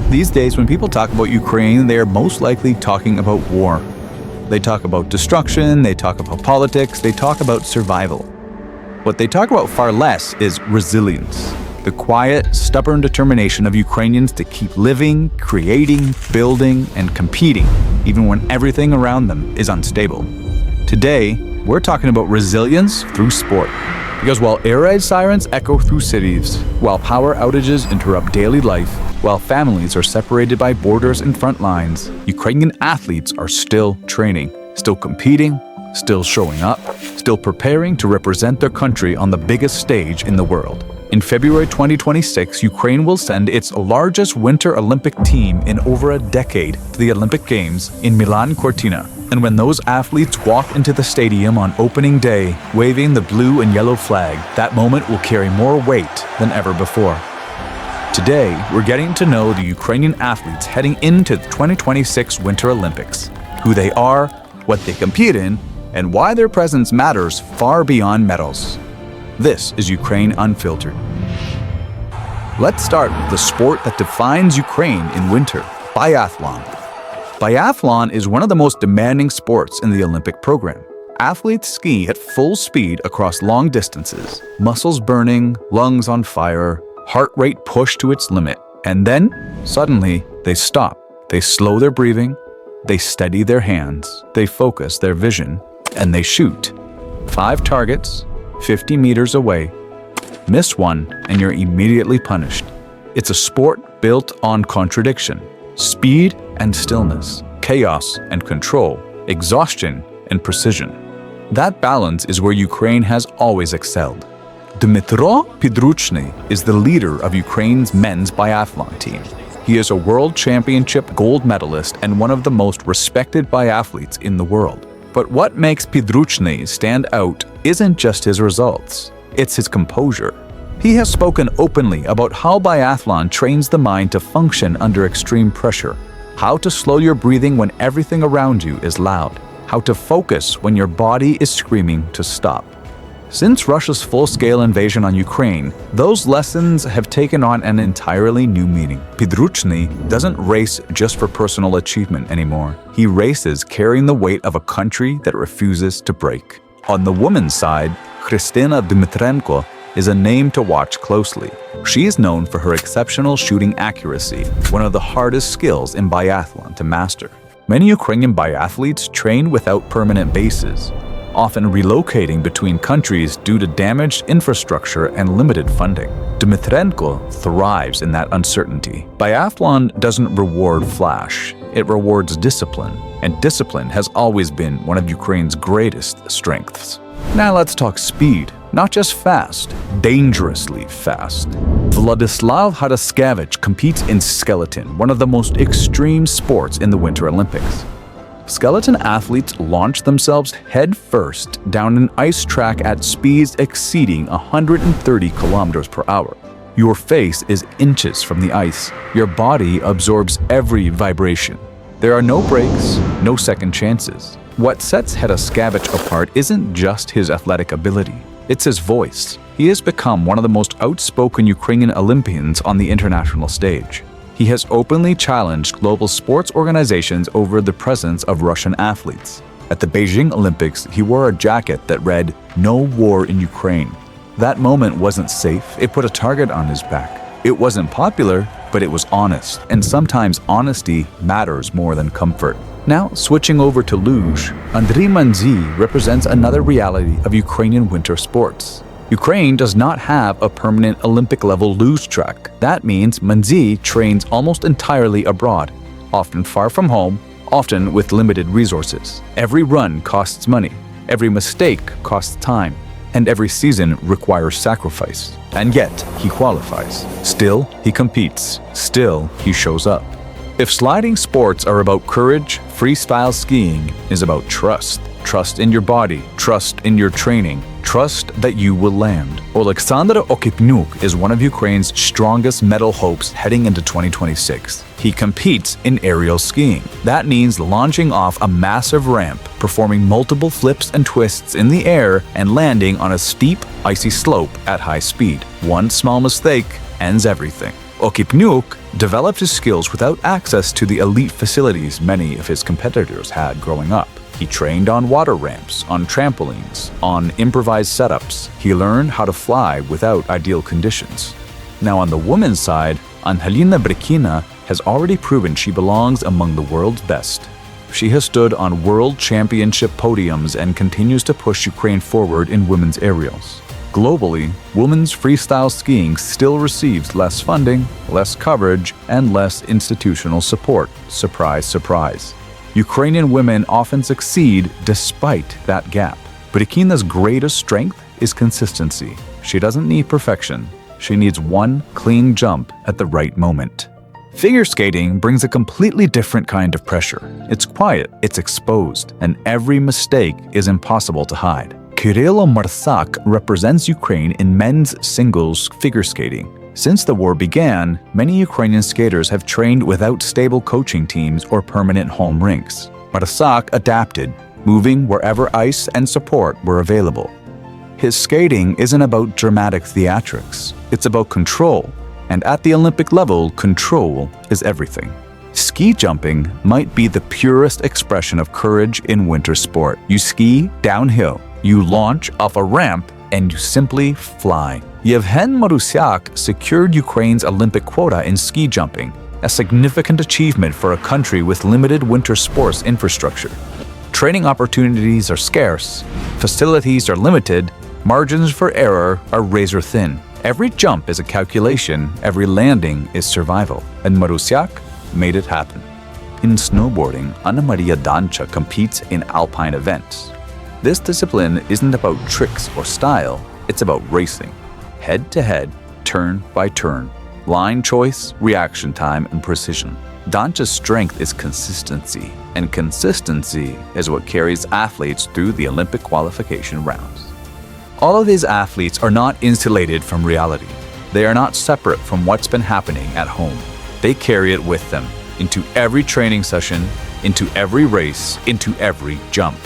These days, when people talk about Ukraine, they are most likely talking about war. They talk about destruction, they talk about politics, they talk about survival. What they talk about far less is resilience, the quiet, stubborn determination of Ukrainians to keep living, creating, building, and competing, even when everything around them is unstable. Today, we're talking about resilience through sport. Because while air raid sirens echo through cities, while power outages interrupt daily life, while families are separated by borders and front lines, Ukrainian athletes are still training, still competing, still showing up, still preparing to represent their country on the biggest stage in the world. In February 2026, Ukraine will send its largest Winter Olympic team in over a decade to the Olympic Games in Milano-Cortina. And when those athletes walk into the stadium on opening day, waving the blue and yellow flag, that moment will carry more weight than ever before. Today, we're getting to know the Ukrainian athletes heading into the 2026 Winter Olympics, who they are, what they compete in, and why their presence matters far beyond medals. This is Ukraine Unfiltered. Let's start with the sport that defines Ukraine in winter, biathlon. Biathlon is one of the most demanding sports in the Olympic program. Athletes ski at full speed across long distances, muscles burning, lungs on fire, heart rate pushed to its limit, and then, suddenly, they stop. They slow their breathing, they steady their hands, they focus their vision, and they shoot. 5 targets, 50 meters away. Miss one, and you're immediately punished. It's a sport built on contradiction. Speed and stillness, chaos and control, exhaustion and precision. That balance is where Ukraine has always excelled. Dmytro Pidruchny is the leader of Ukraine's men's biathlon team. He is a world championship gold medalist and one of the most respected biathletes in the world. But what makes Pidruchny stand out isn't just his results, it's his composure. He has spoken openly about how biathlon trains the mind to function under extreme pressure, how to slow your breathing when everything around you is loud, how to focus when your body is screaming to stop. Since Russia's full-scale invasion on Ukraine, those lessons have taken on an entirely new meaning. Pidruchny doesn't race just for personal achievement anymore. He races carrying the weight of a country that refuses to break. On the women's side, Kristina Dmytrenko is a name to watch closely. She is known for her exceptional shooting accuracy, one of the hardest skills in biathlon to master. Many Ukrainian biathletes train without permanent bases, often relocating between countries due to damaged infrastructure and limited funding. Dmytrenko thrives in that uncertainty. Biathlon doesn't reward flash, it rewards discipline, and discipline has always been one of Ukraine's greatest strengths. Now let's talk speed. Not just fast, dangerously fast. Vladislav Haraskevich competes in skeleton, one of the most extreme sports in the Winter Olympics. Skeleton athletes launch themselves head first down an ice track at speeds exceeding 130 kilometers per hour. Your face is inches from the ice. Your body absorbs every vibration. There are no breaks, no second chances. What sets Haraskevich apart isn't just his athletic ability. It's his voice. He has become one of the most outspoken Ukrainian Olympians on the international stage. He has openly challenged global sports organizations over the presence of Russian athletes. At the Beijing Olympics, he wore a jacket that read, "No war in Ukraine." That moment wasn't safe. It put a target on his back. It wasn't popular, but it was honest. And sometimes honesty matters more than comfort. Now, switching over to luge, Andriy Manzi represents another reality of Ukrainian winter sports. Ukraine does not have a permanent Olympic-level luge track. That means Manzi trains almost entirely abroad, often far from home, often with limited resources. Every run costs money, every mistake costs time, and every season requires sacrifice. And yet, he qualifies. Still, he competes. Still, he shows up. If sliding sports are about courage, freestyle skiing is about trust. Trust in your body, trust in your training, trust that you will land. Oleksandr Okipnyuk is one of Ukraine's strongest medal hopes heading into 2026. He competes in aerial skiing. That means launching off a massive ramp, performing multiple flips and twists in the air, and landing on a steep, icy slope at high speed. One small mistake ends everything. Okipniuk developed his skills without access to the elite facilities many of his competitors had growing up. He trained on water ramps, on trampolines, on improvised setups. He learned how to fly without ideal conditions. Now on the women's side, Angelina Brechina has already proven she belongs among the world's best. She has stood on world championship podiums and continues to push Ukraine forward in women's aerials. Globally, women's freestyle skiing still receives less funding, less coverage, and less institutional support. Surprise, surprise. Ukrainian women often succeed despite that gap. Brechina's greatest strength is consistency. She doesn't need perfection. She needs one clean jump at the right moment. Figure skating brings a completely different kind of pressure. It's quiet, it's exposed, and every mistake is impossible to hide. Kirill Marsak represents Ukraine in men's singles figure skating. Since the war began, many Ukrainian skaters have trained without stable coaching teams or permanent home rinks. Marsak adapted, moving wherever ice and support were available. His skating isn't about dramatic theatrics, it's about control. And at the Olympic level, control is everything. Ski jumping might be the purest expression of courage in winter sport. You ski downhill, you launch off a ramp, and you simply fly. Yevhen Marusyak secured Ukraine's Olympic quota in ski jumping, a significant achievement for a country with limited winter sports infrastructure. Training opportunities are scarce, facilities are limited, margins for error are razor thin. Every jump is a calculation, every landing is survival, and Marusyak made it happen. In snowboarding, Anna Maria Dancha competes in alpine events. This discipline isn't about tricks or style, it's about racing. Head to head, turn by turn, line choice, reaction time, and precision. Dancha's strength is consistency, and consistency is what carries athletes through the Olympic qualification rounds. All of these athletes are not insulated from reality. They are not separate from what's been happening at home. They carry it with them, into every training session, into every race, into every jump.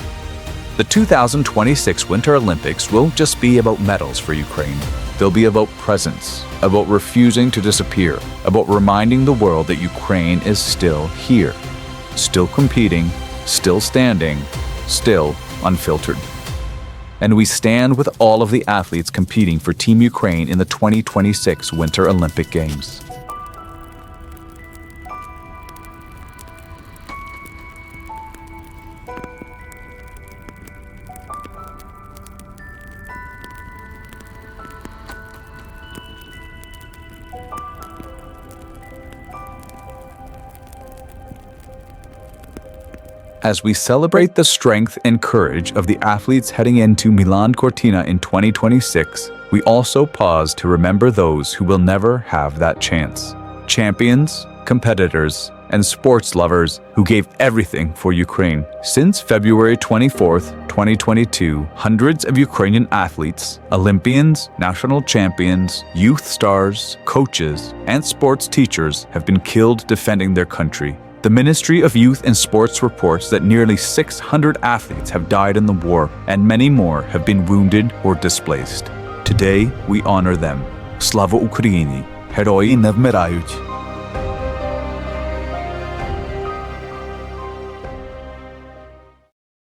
The 2026 Winter Olympics won't just be about medals for Ukraine. They'll be about presence, about refusing to disappear, about reminding the world that Ukraine is still here, still competing, still standing, still unfiltered. And we stand with all of the athletes competing for Team Ukraine in the 2026 Winter Olympic Games. As we celebrate the strength and courage of the athletes heading into Milano-Cortina in 2026, we also pause to remember those who will never have that chance. Champions, competitors, and sports lovers who gave everything for Ukraine. Since February 24th, 2022, hundreds of Ukrainian athletes, Olympians, national champions, youth stars, coaches, and sports teachers have been killed defending their country. The Ministry of Youth and Sports reports that nearly 600 athletes have died in the war, and many more have been wounded or displaced. Today, we honor them. Slava Ukraini! Герої не вмирають.